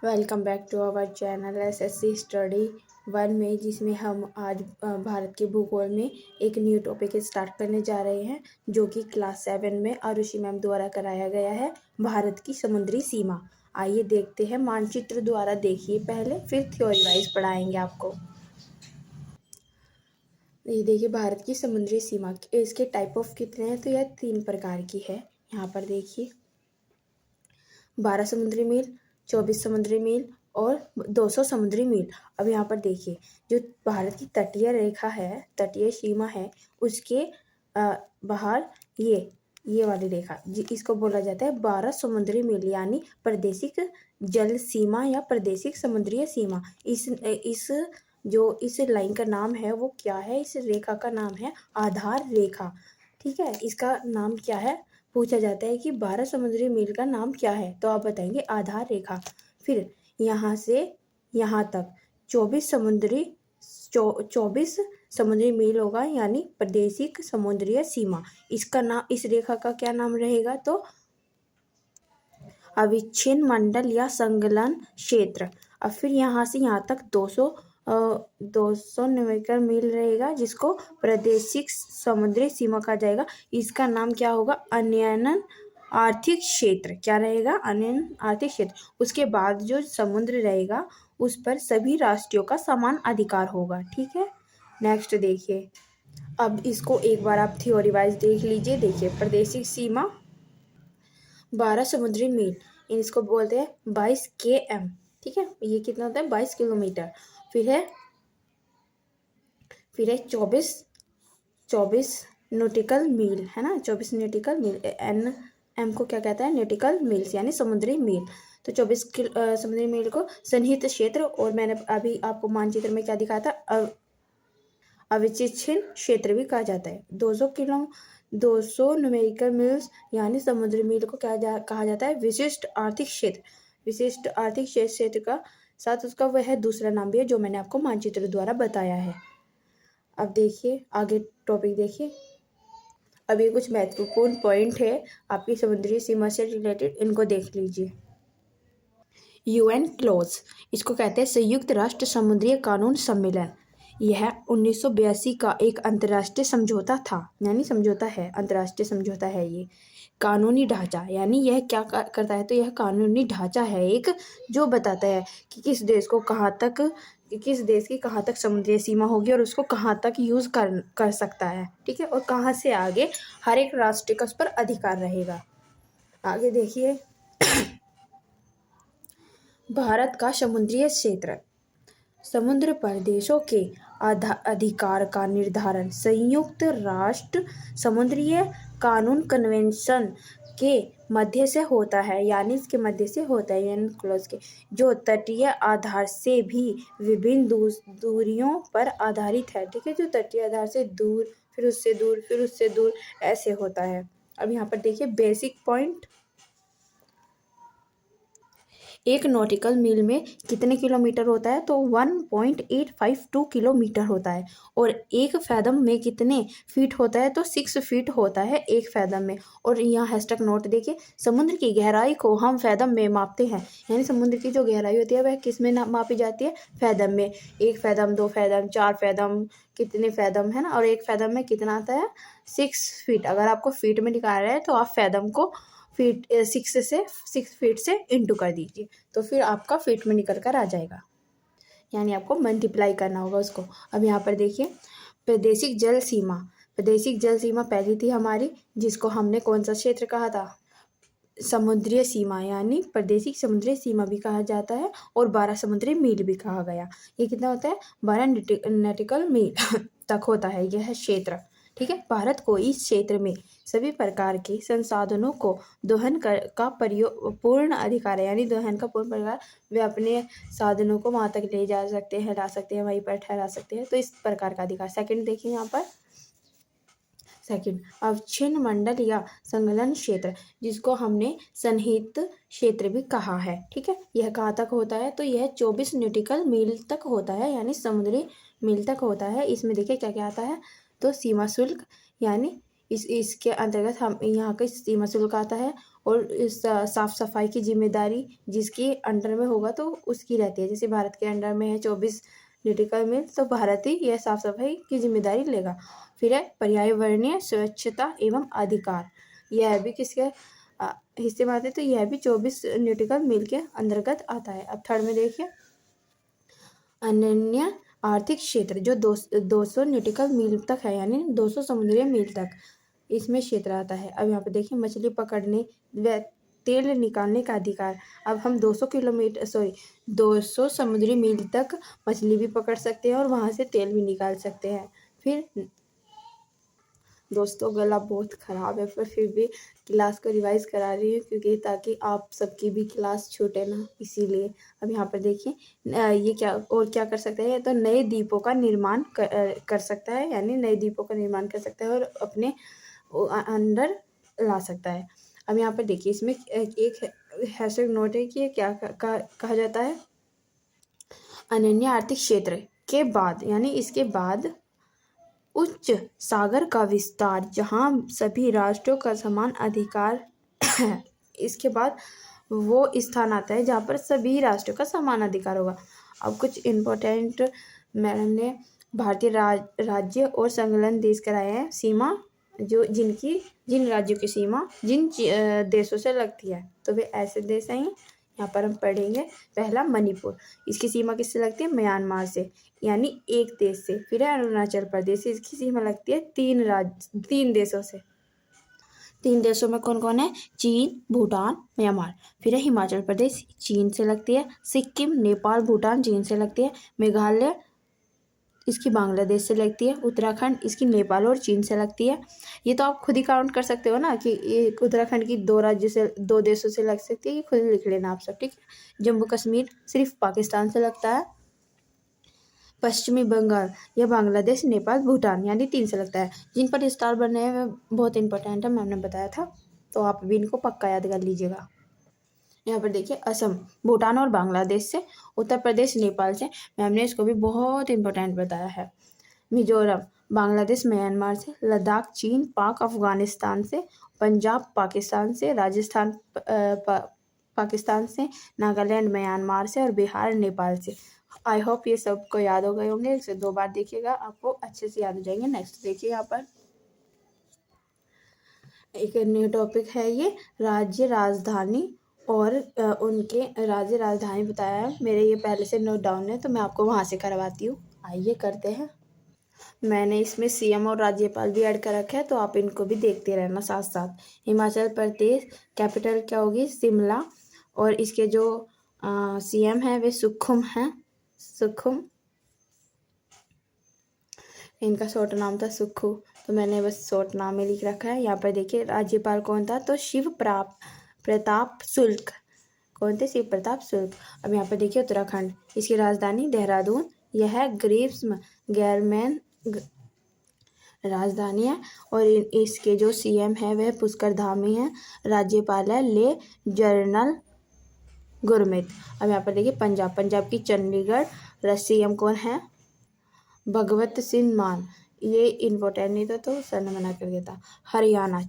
Welcome back to our channel SSC study one में, जिसमें हम आज भारत के भूगोल में एक न्यू टॉपिक स्टार्ट करने जा रहे हैं, जो कि क्लास 7 में आरुषि मैम द्वारा कराया गया है। भारत की समुद्री सीमा। आइए देखते हैं, मानचित्र द्वारा देखिए पहले, फिर थ्योरी वाइज पढ़ाएंगे आपको। ये देखिए भारत की समुद्री सीमा, इसके टाइप ऑफ कितने हैं, तो यह 3 प्रकार की है। यहाँ पर देखिए 12 समुद्री मील, 24 समुद्री मील और 200 समुद्री मील। अब यहाँ पर देखिए, जो भारत की तटीय रेखा है, तटीय सीमा है, उसके बाहर ये वाली रेखा, इसको बोला जाता है 12 समुद्री मील, यानी प्रादेशिक जल सीमा या प्रादेशिक समुद्रीय सीमा। इस लाइन का नाम है वो क्या है, इस रेखा का नाम है आधार रेखा। ठीक है, इसका नाम क्या है, पूछा जाता है कि 12 समुद्री मील का नाम क्या है, तो आप बताएंगे आधार रेखा। फिर यहाँ से यहाँ तक 24 समुद्री मील होगा, यानी प्रादेशिक समुद्रीय सीमा। इसका नाम, इस रेखा का क्या नाम रहेगा, तो अविच्छिन्न मंडल या संलग्न क्षेत्र। अब फिर यहाँ से यहाँ तक 200 नौकीय मील रहेगा, जिसको प्रादेशिक समुद्री सीमा कहा जाएगा। इसका नाम क्या होगा, अन्य आर्थिक क्षेत्र। क्या रहेगा, अन्य आर्थिक क्षेत्र। उसके बाद जो समुद्र रहेगा उस पर सभी राष्ट्रों का समान अधिकार होगा। ठीक है, नेक्स्ट देखिए। अब इसको एक बार आप थ्योरी वाइज देख लीजिए। देखिए प्रादेशिक सीमा 12 समुद्री मील, इसको बोलते हैं 22 km। ठीक है, ये कितना होता है, 22 किलोमीटर। फिर है 24 नॉटिकल मील, है ना, 24 नॉटिकल मील। एम को क्या कहता है, नॉटिकल मील्स, यानी समुद्री मील। तो 24 समुद्री मील को सन्निहित क्षेत्र, और मैंने अभी आपको मानचित्र में क्या दिखाया था, अविच्छिन्न क्षेत्र भी कहा जाता है। 200 न्यूमेरिकल मील्स, यानी समुद्री मील को क्या कहा जाता है, विशिष्ट आर्थिक क्षेत्र। विशिष्ट आर्थिक क्षेत्र का साथ उसका वह दूसरा नाम भी है, जो मैंने आपको मानचित्र द्वारा बताया है। अब देखिए आगे टॉपिक देखिए। अब ये कुछ महत्वपूर्ण पॉइंट है आपकी समुद्री सीमा से रिलेटेड, इनको देख लीजिए। यूएन क्लॉज, इसको कहते हैं संयुक्त राष्ट्र समुद्री कानून सम्मेलन। यह 1982 का एक अंतर्राष्ट्रीय समझौता था, यानी समझौता है, अंतर्राष्ट्रीय समझौता है ये। कानूनी ढांचा, यानी यह क्या करता है, तो यह कानूनी ढांचा है एक, जो बताता है कि किस देश की कहाँ तक समुद्री सीमा होगी और उसको कहाँ तक यूज़ कर सकता है। ठीक है, और कहाँ से आगे हर एक राष्ट्र का उस पर अधिकार रहेगा। आगे देखिए भारत का समुद्रीय क्षेत्र। समुद्र पर देशों के अधिकार का निर्धारण संयुक्त राष्ट्र समुद्रीय कानून कन्वेंशन के मध्य से होता है, यानी इसके मध्य से होता है, यानी क्लोज के, जो तटीय आधार से भी विभिन्न दूरियों पर आधारित है। ठीक है, जो तटीय आधार से दूर, फिर उससे दूर, फिर उससे दूर, ऐसे होता है। अब यहाँ पर देखिए बेसिक पॉइंट। एक नॉटिकल मील में कितने किलोमीटर होता है, तो 1.852 किलोमीटर होता है। और एक फैदम में कितने फीट होता है, तो 6 फीट होता है एक फैदम में। और यहाँ हैशटैग नोट देखिए, समुद्र की गहराई को हम फैदम में मापते हैं, यानी समुद्र की जो गहराई होती है वह किस में मापी जाती है, फैदम में। 1 फैदम, 2 फैदम, 4 फैदम, कितने फैदम, है ना। और एक फैदम में कितना आता है, 6 फीट। अगर आपको फीट में निकालना है तो आप फैदम को 6 फीट से इंटू कर दीजिए, तो फिर आपका फीट में निकल कर आ जाएगा, यानी आपको मल्टीप्लाई करना होगा उसको। अब यहाँ पर देखिए प्रादेशिक जल सीमा। प्रादेशिक जल सीमा पहली थी हमारी, जिसको हमने कौन सा क्षेत्र कहा था, समुद्रीय सीमा, यानी प्रादेशिक समुद्री सीमा भी कहा जाता है, और 12 समुद्री मील भी कहा गया। ये कितना होता है, 12 नॉटिकल मील तक होता है यह क्षेत्र। ठीक है, भारत को इस क्षेत्र में सभी प्रकार के संसाधनों को दोहन का पूर्ण अधिकार है, यानी दोहन का पूर्ण अधिकार। वे अपने साधनों को वहाँ तक ले जा सकते हैं, ला सकते हैं, वहीं पर ठहरा सकते हैं, तो इस प्रकार का अधिकार। सेकंड देखिए यहाँ पर, सेकंड अविच्छिन्न मंडल या संलग्न क्षेत्र, जिसको हमने सन्निहित क्षेत्र भी कहा है। ठीक है, यह कहाँ तक होता है, तो यह 24 नॉटिकल मील तक होता है, यानी समुद्री मील तक होता है। इसमें देखिए क्या क्या आता है, तो सीमा शुल्क, यानी इसके अंतर्गत हम यहाँ का सीमा शुल्क आता है, और इस साफ सफाई की जिम्मेदारी जिसके अंडर में होगा तो उसकी रहती है। जैसे भारत के अंडर में है 24 न्यूटिकल मील, तो भारत ही यह साफ सफाई की जिम्मेदारी लेगा। फिर है पर्यावरणीय स्वच्छता एवं अधिकार, यह भी किसके हिस्से में आते हैं, तो यह भी 24 न्यूटिकल मील के अंतर्गत आता है। अब थर्ड में देखिए अनन्य आर्थिक क्षेत्र, जो 200 न्यूटिकल मील तक है, यानी 200 समुद्री मील तक इसमें क्षेत्र आता है। अब यहाँ पे देखिए मछली पकड़ने व तेल निकालने का अधिकार। अब हम 200 समुद्री मील तक मछली भी पकड़ सकते हैं और वहाँ से तेल भी निकाल सकते हैं। फिर दोस्तों गला बहुत ख़राब है, पर फिर भी क्लास को रिवाइज करा रही हूँ क्योंकि ताकि आप सबकी भी क्लास छूटे ना, इसीलिए। अब यहाँ पर देखिए ये क्या और क्या कर सकते हैं, तो नए द्वीपों का निर्माण कर सकता है, यानी नए द्वीपों का निर्माण कर सकता है और अपने अंदर ला सकता है। अब यहाँ पर देखिए इसमें एक हैशटैग नोट है कि ये क्या कहा जाता है, अनन्य आर्थिक क्षेत्र के बाद, यानी इसके बाद उच्च सागर का विस्तार जहाँ सभी राष्ट्रों का समान अधिकार है। इसके बाद वो स्थान आता है जहाँ पर सभी राष्ट्रों का समान अधिकार होगा। अब कुछ इम्पोर्टेंट मैडम ने भारतीय राज्य और संलग्न देश कराए हैं, सीमा जो जिन राज्यों की सीमा जिन देशों से लगती है, तो वे ऐसे देश हैं। यहाँ पर हम पढ़ेंगे पहला मणिपुर, इसकी सीमा किससे लगती है, म्यांमार से, यानी एक देश से। फिर है अरुणाचल प्रदेश, इसकी सीमा लगती है 3 देशों से। 3 देशों में कौन कौन है, चीन, भूटान, म्यांमार। फिर है हिमाचल प्रदेश, चीन से लगती है। सिक्किम, नेपाल, भूटान, चीन से लगती है। मेघालय इसकी बांग्लादेश से लगती है। उत्तराखंड इसकी नेपाल और चीन से लगती है। ये तो आप खुद ही काउंट कर सकते हो ना कि ये उत्तराखंड की 2 देशों से लग सकती है, ये खुद लिख लेना आप सब, ठीक है। जम्मू कश्मीर सिर्फ पाकिस्तान से लगता है। पश्चिमी बंगाल या बांग्लादेश, नेपाल, भूटान, यानी 3 से लगता है। जिन पर स्टार बने हैं बहुत इंपॉर्टेंट है, मैंने बताया था, तो आप भी इनको पक्का याद कर लीजिएगा। यहाँ पर देखिए असम भूटान और बांग्लादेश से, उत्तर प्रदेश नेपाल से, मैम ने इसको भी बहुत इंपॉर्टेंट बताया है। मिजोरम बांग्लादेश म्यांमार से, लद्दाख चीन पाक अफगानिस्तान से, पंजाब पाकिस्तान से, राजस्थान पाकिस्तान से, नागालैंड म्यांमार से और बिहार नेपाल से। आई होप ये सबको याद हो गए होंगे, इसे 2 बार देखिएगा, आपको अच्छे से याद हो जाएंगे। नेक्स्ट देखिए यहाँ पर एक न्यू टॉपिक है, ये राज्य राजधानी और उनके राज्य राजधानी बताया है। मेरे ये पहले से नोट डाउन है, तो मैं आपको वहाँ से करवाती हूँ। आइए करते हैं। मैंने इसमें सीएम और राज्यपाल भी ऐड कर रखा है, तो आप इनको भी देखते रहना साथ साथ। हिमाचल प्रदेश कैपिटल क्या होगी, शिमला, और इसके जो सीएम है वे सुखम हैं, सुखम, इनका शॉर्ट नाम था सुक्खू, तो मैंने बस शॉर्ट नाम में लिख रखा है। यहाँ पर देखिए राज्यपाल कौन था, तो शिव प्रताप शुक्ल, कौन थे, शिव प्रताप शुक्ल। अब यहाँ पर देखिए उत्तराखंड, इसकी राजधानी देहरादून, यह है ग्रीष्म गैरमैन राजधानी है, और इसके जो सीएम है वह पुष्कर धामी है। राज्यपाल है ले जनरल गुरमीत। अब यहाँ पर देखिए पंजाब की चंडीगढ़, सीएम कौन है, भगवत सिंह मान, ये इम्पोर्टेंट नहीं था तो सर ने मना कर दिया था। हरियाणा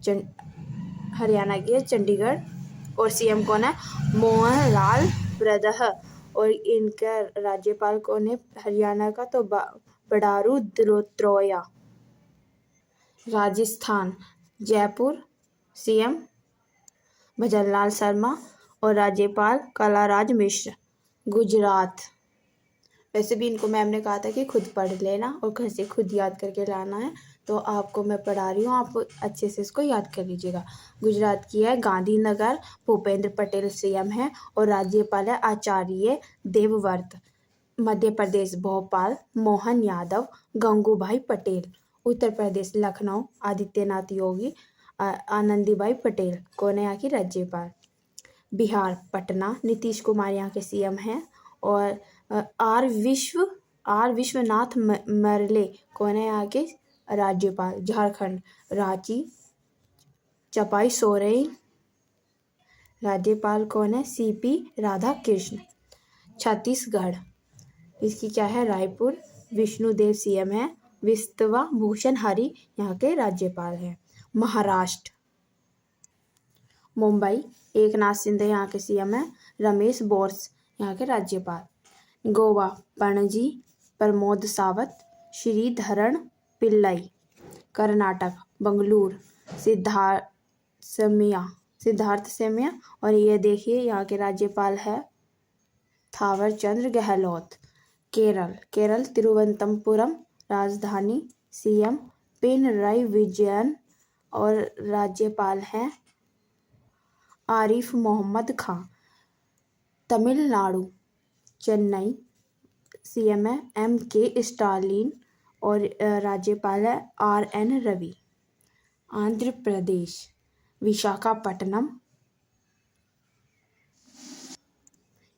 की चंडीगढ़, और सीएम कौन है, मोहन लाल ब्रदह, और इनका राज्यपाल कौन है हरियाणा का, तो बंडारू दत्तात्रेय। राजस्थान जयपुर, सीएम भजनलाल शर्मा और राज्यपाल कलराज मिश्र। गुजरात, वैसे भी इनको मैम ने कहा था कि खुद पढ़ लेना और घर से खुद याद करके लाना है, तो आपको मैं पढ़ा रही हूँ, आप अच्छे से इसको याद कर लीजिएगा। गुजरात की है गांधीनगर, भूपेंद्र पटेल सीएम है और राज्यपाल है आचार्य देवव्रत। मध्य प्रदेश भोपाल, मोहन यादव, गंगूभाई पटेल। उत्तर प्रदेश लखनऊ, आदित्यनाथ योगी, आनंदीबाई पटेल, कौन है यहाँ की राज्यपाल। बिहार पटना, नीतीश कुमार यहाँ के सीएम हैं, और आर विश्वनाथ मरले, कौन है यहाँ के राज्यपाल। झारखंड रांची, चपाई सोरेन, राज्यपाल कौन है, सीपी राधाकृष्ण। छत्तीसगढ़, इसकी क्या है, रायपुर, विष्णुदेव सीएम है, विश्वा भूषण हरि यहाँ के राज्यपाल हैं। महाराष्ट्र, मुंबई एकनाथ शिंदे यहाँ के सीएम हैं। रमेश बोस यहाँ के राज्यपाल। गोवा पणजी प्रमोद सावंत श्रीधरन पिल्लाई। कर्नाटक बंगलुरु सिद्धार्थ सिमिया और ये देखिए यहाँ के राज्यपाल है थावर चंद्र गहलोत। केरल तिरुवनंतपुरम राजधानी सीएम पिनराई विजयन और राज्यपाल हैं आरिफ मोहम्मद खान। तमिलनाडु चेन्नई सीएम है MK स्टालिन और राज्यपाल है RN रवि। आंध्र प्रदेश विशाखापट्टनम,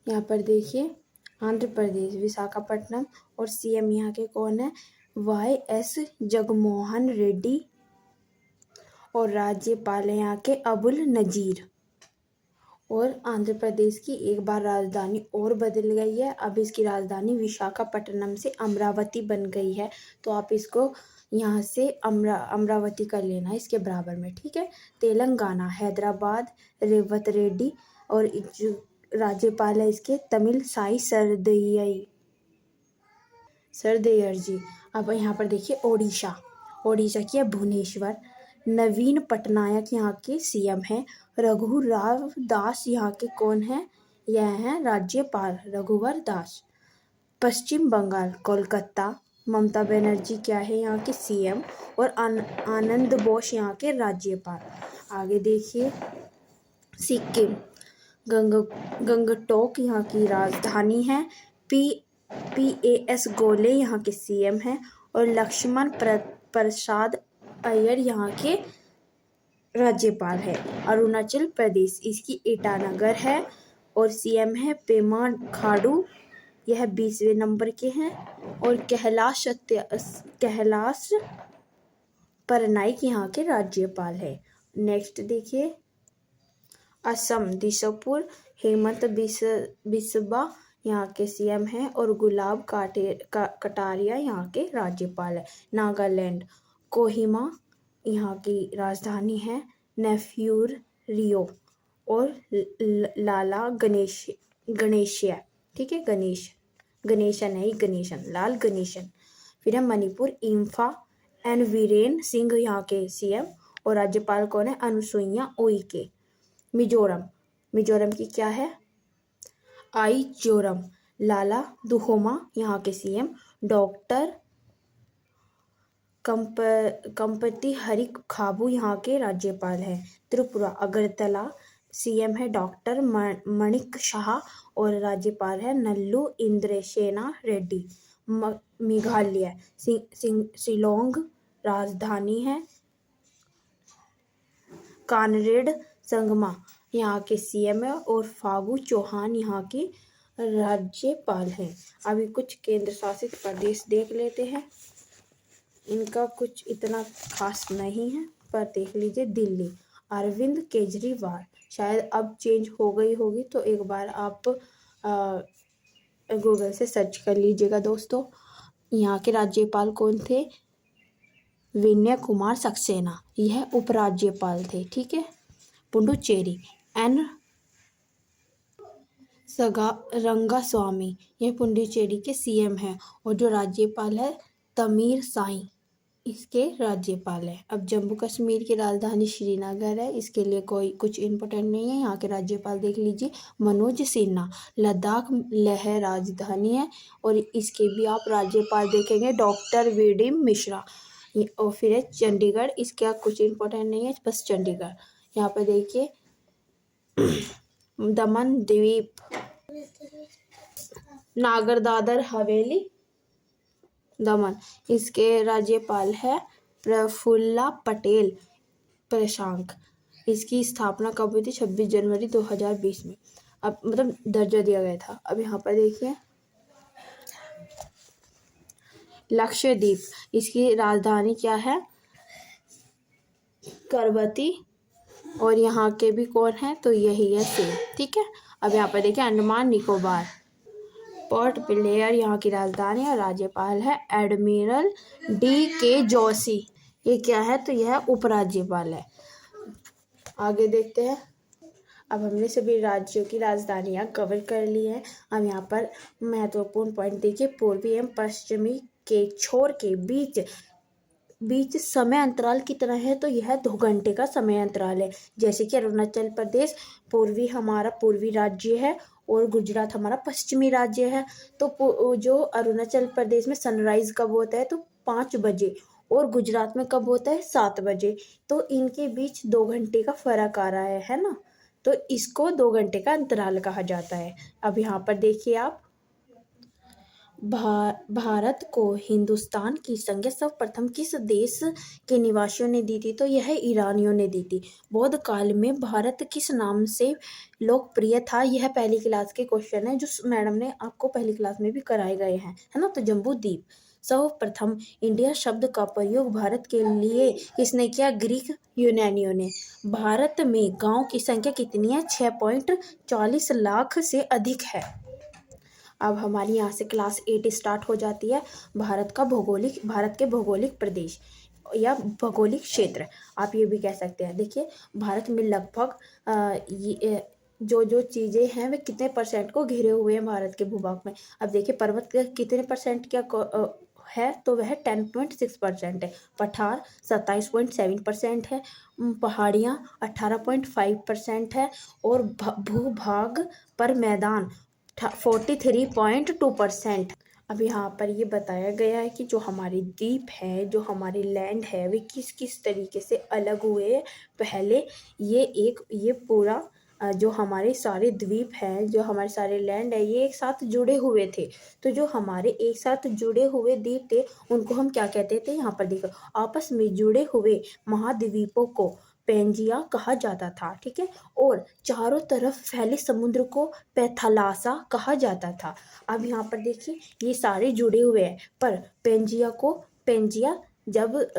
यहाँ पर देखिए आंध्र प्रदेश विशाखापट्टनम और सीएम यहाँ के कौन है YS जगनमोहन रेड्डी और राज्यपाल यहाँ के अब्दुल नजीर। और आंध्र प्रदेश की एक बार राजधानी और बदल गई है, अब इसकी राजधानी विशाखापट्टनम से अमरावती बन गई है। तो आप इसको यहाँ से अमरावती कर लेना इसके बराबर में, ठीक है। तेलंगाना हैदराबाद रेवत रेड्डी और जो राज्यपाल है इसके तमिल साई सरदैयर जी। अब यहाँ पर देखिए ओडिशा की है भुवनेश्वर। नवीन पटनायक यहाँ के सीएम हैं। रघुराव दास यहाँ के कौन हैं, यह हैं राज्यपाल रघुवर दास। पश्चिम बंगाल कोलकाता ममता बनर्जी क्या है यहाँ के सीएम और आनंद बोस यहाँ के राज्यपाल। आगे देखिए सिक्किम गंगटोक यहाँ की राजधानी है। PAS गोले यहाँ के सीएम हैं और लक्ष्मण प्रसाद अय्यर यहाँ के राज्यपाल है। अरुणाचल प्रदेश इसकी ईटानगर है और सीएम है पेमा खांडू, यह 20वें नंबर के हैं। और कैलाश परनाइक यहाँ के राज्यपाल है। नेक्स्ट देखिए असम दिसपुर हेमंत बिस्वा यहाँ के सीएम हैं और गुलाब कटारिया यहाँ के राज्यपाल है। नागालैंड कोहिमा यहाँ की राजधानी है। नेफ्यूर रियो और लाला गणेश ठीक है, गणेशन है गणेशन, लाल गणेशन। फिर है मणिपुर इम्फा एन वीरेन सिंह यहाँ के सीएम और राज्यपाल कौन है अनुसुईया उइके। मिजोरम की क्या है आइजोरम लाला दुहोमा यहाँ के सीएम। डॉक्टर कंपति हरि खाबू यहाँ के राज्यपाल हैं। त्रिपुरा अगरतला सीएम है डॉक्टर मणिक शाह और राज्यपाल है नल्लू इंद्रसेना रेड्डी। मेघालय शिलोंग राजधानी है। कानरेड संगमा यहाँ के सीएम है और फागू चौहान यहाँ के राज्यपाल हैं। अभी कुछ केंद्र शासित प्रदेश देख लेते हैं, इनका कुछ इतना खास नहीं है पर देख लीजिए। दिल्ली अरविंद केजरीवाल, शायद अब चेंज हो गई होगी तो एक बार आप गूगल से सर्च कर लीजिएगा दोस्तों। यहाँ के राज्यपाल कौन थे विनय कुमार सक्सेना, यह उपराज्यपाल थे, ठीक है। पुडुचेरी एन रंगास्वामी यह पुडुचेरी के सीएम हैं और जो राज्यपाल है तमीर साई इसके राज्यपाल है। अब जम्मू कश्मीर की राजधानी श्रीनगर है, इसके लिए कोई कुछ इम्पोर्टेंट नहीं है। यहाँ के राज्यपाल देख लीजिए मनोज सिन्हा। लद्दाख लेह राजधानी है और इसके भी आप राज्यपाल देखेंगे डॉक्टर VD मिश्रा। और फिर है चंडीगढ़, इसका कुछ इम्पोर्टेंट नहीं है, बस चंडीगढ़। यहाँ पर देखिए दमन द्वीप नागर दादर हवेली दमन, इसके राज्यपाल है प्रफुल्ला पटेल प्रशांक। इसकी स्थापना कब हुई थी 26 जनवरी 2020 में, अब मतलब दर्जा दिया गया था। अब यहाँ पर देखिए लक्षद्वीप, इसकी राजधानी क्या है करवती और यहाँ के भी कौन है तो यही है सेम, ठीक है। अब यहाँ पर देखिए अंडमान निकोबार पोर्ट ब्लेयर यहाँ की राजधानी और राज्यपाल है एडमिरल DK जोशी। ये क्या है तो यह उपराज्यपाल है। आगे देखते हैं अब हमने सभी राज्यों की राजधानियाँ कवर कर ली हैं। अब यहाँ पर महत्वपूर्ण पॉइंट देखिए, पूर्वी एवं पश्चिमी के छोर के बीच समय अंतराल कितना है, तो यह 2 घंटे का समय अंतराल है। जैसे कि अरुणाचल प्रदेश हमारा पूर्वी राज्य है और गुजरात हमारा पश्चिमी राज्य है। तो जो अरुणाचल प्रदेश में सनराइज कब होता है, तो 5 बजे, और गुजरात में कब होता है, 7 बजे। तो इनके बीच 2 घंटे का फर्क आ रहा है ना। तो इसको 2 घंटे का अंतराल कहा जाता है। अब यहाँ पर देखिए आप, भारत को हिंदुस्तान की संज्ञा सर्वप्रथम किस देश के निवासियों ने दी थी, तो यह ईरानियों ने दी थी। बौद्ध काल में भारत किस नाम से लोकप्रिय था, यह पहली क्लास के क्वेश्चन है जो मैडम ने आपको पहली क्लास में भी कराए गए हैं, है ना। तो जम्बू द्वीप। सर्वप्रथम इंडिया शब्द का प्रयोग भारत के लिए किसने किया, ग्रीक यूनानियों ने। भारत में गांव की संख्या कितनी है, 6.40 लाख से अधिक है। अब हमारी यहाँ से क्लास 8 स्टार्ट हो जाती है। भारत के भौगोलिक प्रदेश या भौगोलिक क्षेत्र, आप ये भी कह सकते हैं। देखिए, भारत में लगभग जो चीज़ें हैं वे कितने परसेंट को घिरे हुए हैं भारत के भूभाग में। अब देखिए, पर्वत कितने परसेंट है, तो वह 10.6% है। पठार 27.7% है। पहाड़ियाँ 18.5% है। और भूभाग पर मैदान 43.2%। अब यहाँ पर ये बताया गया है कि जो हमारे द्वीप है, जो हमारी लैंड है, वे किस किस तरीके से अलग हुए। पहले ये पूरा जो हमारे सारे द्वीप हैं, जो हमारे सारे लैंड है, ये एक साथ जुड़े हुए थे। तो जो हमारे एक साथ जुड़े हुए द्वीप थे, उनको हम क्या कहते थे, यहाँ पर देखो, आपस में जुड़े हुए महाद्वीपों को पेंजिया कहा जाता था, ठीक है। और चारों तरफ फैले समुद्र को पैथालासा कहा जाता था। अब यहाँ पर देखिए, ये सारे जुड़े हुए हैं, पर पेंजिया जब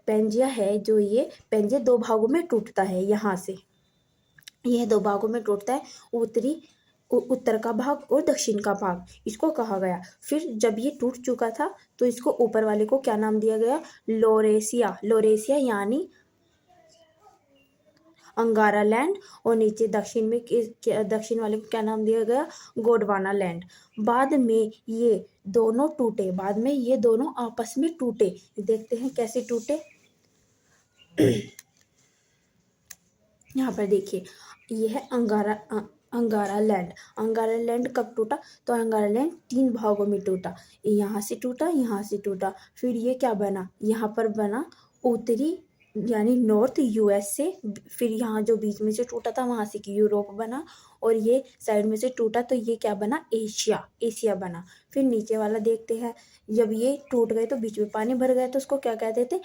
पेंजिया है, जो ये पेंजिया 2 भागों में टूटता है। यहाँ से यह 2 भागों में टूटता है, उत्तर का भाग और दक्षिण का भाग, इसको कहा गया। फिर जब ये टूट चुका था, तो इसको ऊपर वाले को क्या नाम दिया गया, लोरेसिया यानी अंगारा लैंड। और नीचे दक्षिण वाले को क्या नाम दिया गया, गोंडवाना लैंड। बाद में ये दोनों आपस में टूटे। देखते हैं कैसे टूटे। यहाँ पर देखिए, ये है अंगारा लैंड कब टूटा, तो अंगारा लैंड 3 भागों में टूटा। यहाँ से टूटा, फिर ये क्या बना, यहाँ पर बना उत्तरी यानी नॉर्थ यूएसए। फिर यहाँ जो बीच में से टूटा था, वहाँ से यूरोप बना। और ये साइड में से टूटा, तो ये क्या बना, एशिया बना। फिर नीचे वाला देखते हैं, जब ये टूट गए तो बीच में पानी भर गया, तो उसको क्या कहते थे,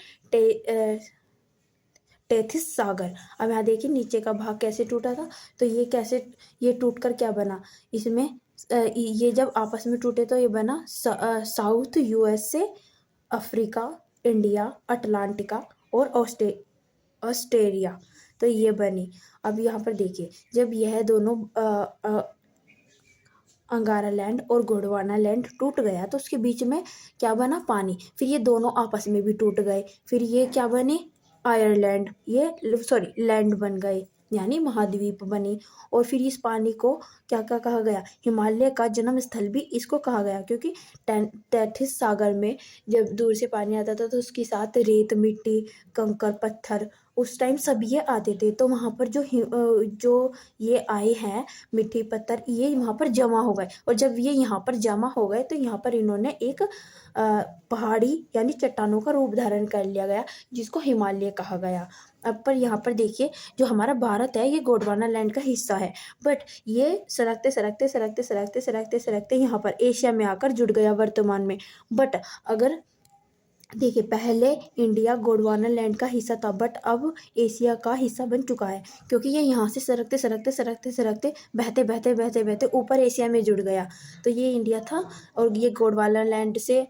टेथिस सागर। अब यहाँ देखिए, नीचे का भाग कैसे टूटा था, तो ये टूटकर क्या बना, इसमें ये जब आपस में टूटे तो ये बना south USA, Africa, India, Atlantica और ऑस्ट्रेलिया। तो ये बनी। अब यहाँ पर देखिए, जब यह दोनों अंगारा लैंड और गोंडवाना लैंड टूट गया, तो उसके बीच में क्या बना, पानी। फिर ये दोनों आपस में भी टूट गए। फिर ये क्या बने, लैंड बन गए, यानी महाद्वीप बने। और फिर इस पानी को क्या क्या कहा गया, हिमालय का जन्म स्थल भी इसको कहा गया, क्योंकि टेथिस सागर में जब दूर से पानी आता था, तो उसके साथ रेत, मिट्टी, कंकड़, पत्थर, उस टाइम सब ये आते थे। तो वहाँ पर जो ये आए हैं मिट्टी, पत्थर, ये वहाँ पर जमा हो गए। और जब ये यहाँ पर जमा हो गए, तो यहाँ पर इन्होंने एक पहाड़ी यानी चट्टानों का रूप धारण कर लिया गया, जिसको हिमालय कहा गया। अब पर यहाँ पर देखिए, जो हमारा भारत है, ये गोंडवाना लैंड का हिस्सा है, बट ये सरकते यहाँ पर एशिया में आकर जुड़ गया वर्तमान में। बट अगर देखिए, पहले इंडिया गोंडवाना लैंड का हिस्सा था, बट अब एशिया का हिस्सा बन चुका है, क्योंकि ये यहाँ से सरकते बहते ऊपर एशिया में जुड़ गया। तो ये इंडिया था, और ये गोंडवाना लैंड से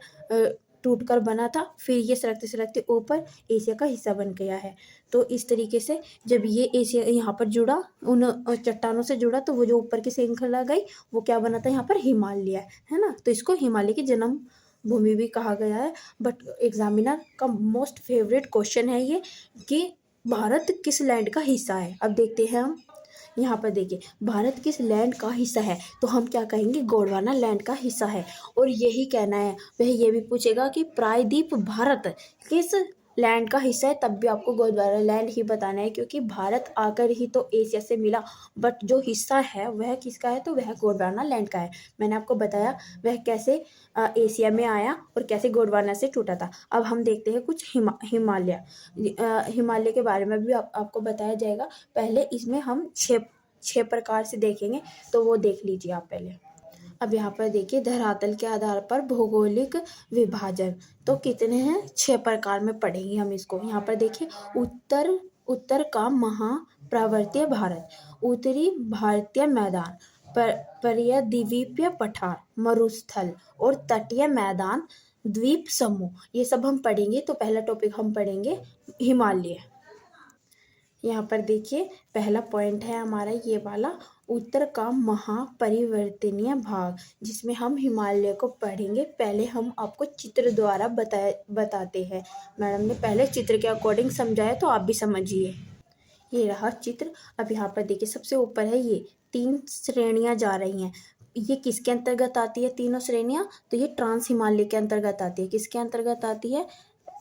टूटकर बना था। फिर ये सरकते ऊपर एशिया का हिस्सा बन गया है। तो इस तरीके से जब ये एशिया यहाँ पर जुड़ा, उन चट्टानों से जुड़ा, तो वो जो ऊपर की श्रृंखला गई, वो क्या बना था, यहाँ पर हिमालय, है ना। तो इसको हिमालय की जन्म भूमि भी कहा गया है। बट एग्जामिनर का मोस्ट फेवरेट क्वेश्चन है ये, कि भारत किस लैंड का हिस्सा है। अब देखते हैं हम, यहाँ पर देखिए भारत किस लैंड का हिस्सा है, तो हम क्या कहेंगे गोंडवाना लैंड का हिस्सा है। और यही कहना है, वह ये भी पूछेगा कि प्रायद्वीप भारत किस लैंड का हिस्सा है, तब भी आपको गोंडवाना लैंड ही बताना है, क्योंकि भारत आकर ही तो एशिया से मिला, बट जो हिस्सा है वह किसका है, तो वह गोंडवाना लैंड का है। मैंने आपको बताया वह कैसे एशिया में आया और कैसे गोंडवाना से टूटा था। अब हम देखते हैं कुछ हिमालय हिमालय के बारे में भी आपको बताया जाएगा। पहले इसमें हम छः प्रकार से देखेंगे, तो वो देख लीजिए आप पहले। अब यहाँ पर देखिए धरातल के आधार पर भौगोलिक विभाजन, तो कितने हैं, 6 प्रकार में पढ़ेंगे हम इसको। यहाँ पर देखिए उत्तर उत्तर का महापर्वतीय भारत, उत्तरी भारतीय मैदान, पर्याद्वीपीय पठार, मरुस्थल और तटीय मैदान, द्वीप समूह, ये सब हम पढ़ेंगे। तो पहला टॉपिक हम पढ़ेंगे हिमालय। यहाँ पर देखिए पहला पॉइंट है हमारा ये वाला, उत्तर का महापरिवर्तनीय भाग, जिसमें हम हिमालय को पढ़ेंगे। पहले हम आपको चित्र द्वारा बताते हैं। मैडम ने पहले चित्र के अकॉर्डिंग समझाया, तो आप भी समझिए। ये रहा चित्र। अब यहाँ पर देखिए सबसे ऊपर है ये 3 श्रेणियाँ जा रही हैं। ये किसके अंतर्गत आती है तीनों श्रेणियाँ, तो ये ट्रांस हिमालय के अंतर्गत आती है। किसके अंतर्गत आती है,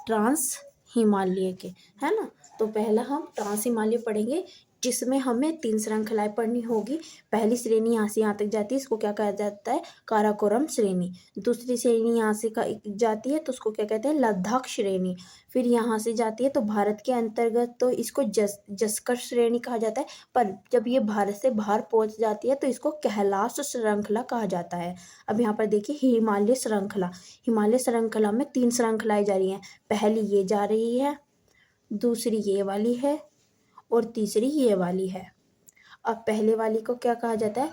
ट्रांस हिमालय के, है ना। तो पहला हम ट्रांस हिमालय पढ़ेंगे, जिसमें हमें 3 श्रृंखलाएं पढ़नी होगी। पहली श्रेणी यहाँ से यहाँ तक जाती है, इसको क्या कहा जाता है, काराकोरम श्रेणी। दूसरी श्रेणी यहाँ से जाती है, तो उसको क्या कहते हैं, लद्दाख श्रेणी। फिर यहाँ से जाती है तो भारत के अंतर्गत, तो इसको जस्कर श्रेणी कहा जाता है। पर जब ये भारत से बाहर पहुँच जाती है तो इसको कैलाश श्रृंखला कहा जाता है। अब यहाँ पर देखिए हिमालय श्रृंखला, हिमालय श्रृंखला में 3 श्रृंखलाएं जा रही हैं। पहली ये जा रही है, दूसरी ये वाली है और तीसरी ये वाली है। अब पहले वाली को क्या कहा जाता है,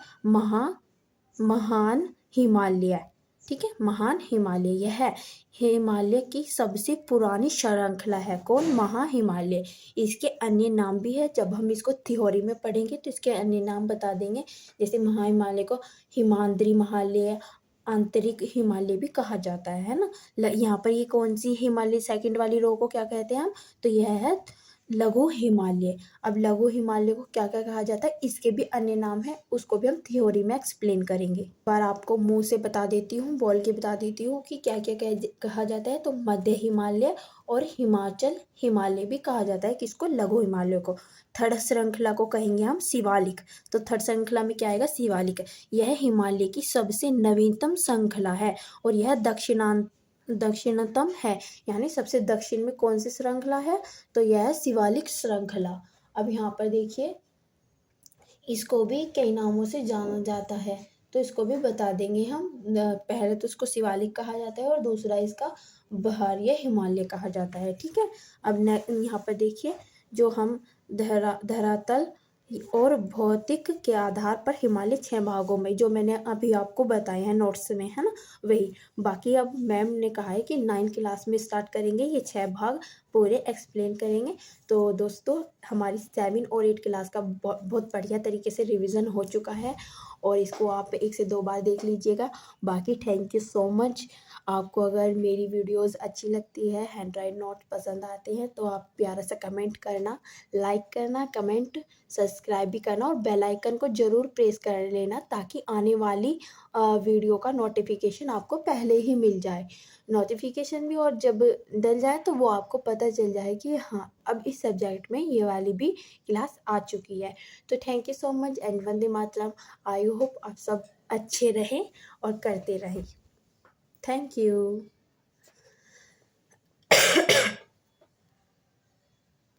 महान हिमालय, ठीक है, महान हिमालय। यह है हिमालय की सबसे पुरानी श्रृंखला है। कौन, महाहिमालय। इसके अन्य नाम भी है, जब हम इसको थ्योरी में पढ़ेंगे तो इसके अन्य नाम बता देंगे। जैसे महाहिमालय को हिमाद्री हिमालय, आंतरिक हिमालय भी कहा जाता है ना। यहाँ पर ये कौन सी हिमालय, सेकंड वाली रो को क्या कहते हैं हम, तो यह है लघु हिमालय। अब लघु हिमालय को क्या क्या कहा जाता है, इसके भी अन्य नाम है, उसको भी हम थ्योरी में एक्सप्लेन करेंगे। बार आपको मुंह से बता देती हूँ, बोल के बता देती हूँ कि क्या क्या कहा जाता है। तो मध्य हिमालय और हिमाचल हिमालय भी कहा जाता है, किसको, लघु हिमालय को। थर्ड श्रृंखला को कहेंगे हम शिवालिक। तो थर्ड श्रृंखला में क्या आएगा, शिवालिक। यह हिमालय की सबसे नवीनतम श्रृंखला है और यह दक्षिणतम है, यानी सबसे दक्षिण में कौन सी श्रृंखला है, तो यह है शिवालिक श्रृंखला। अब यहाँ पर देखिए इसको भी कई नामों से जाना जाता है, तो इसको भी बता देंगे हम। पहले तो इसको शिवालिक कहा जाता है और दूसरा इसका बहारीय हिमालय कहा जाता है, ठीक है। अब यहाँ पर देखिए जो हम धरातल और भौतिक के आधार पर हिमालय 6 भागों में, जो मैंने अभी आपको बताए हैं नोट्स में, है ना, वही। बाकी अब मैम ने कहा है कि 9 क्लास में स्टार्ट करेंगे, ये 6 भाग पूरे एक्सप्लेन करेंगे। तो दोस्तों हमारी 7 और 8 क्लास का बहुत बढ़िया तरीके से रिवीजन हो चुका है और इसको आप 1 से 2 बार देख लीजिएगा। बाकी थैंक यू सो मच। आपको अगर मेरी वीडियोस अच्छी लगती है, हैंड राइट नोट पसंद आते हैं, तो आप प्यारा सा कमेंट करना, लाइक करना, कमेंट सब्सक्राइब भी करना और बेल आइकन को ज़रूर प्रेस कर लेना, ताकि आने वाली वीडियो का नोटिफिकेशन आपको पहले ही मिल जाए। नोटिफिकेशन भी, और जब डल जाए तो वो आपको पता चल जाए कि हाँ अब इस सब्जेक्ट में ये वाली भी क्लास आ चुकी है। तो thank you so much and Vande Mataram. I hope आप सब अच्छे रहें और करते रहें। Thank you.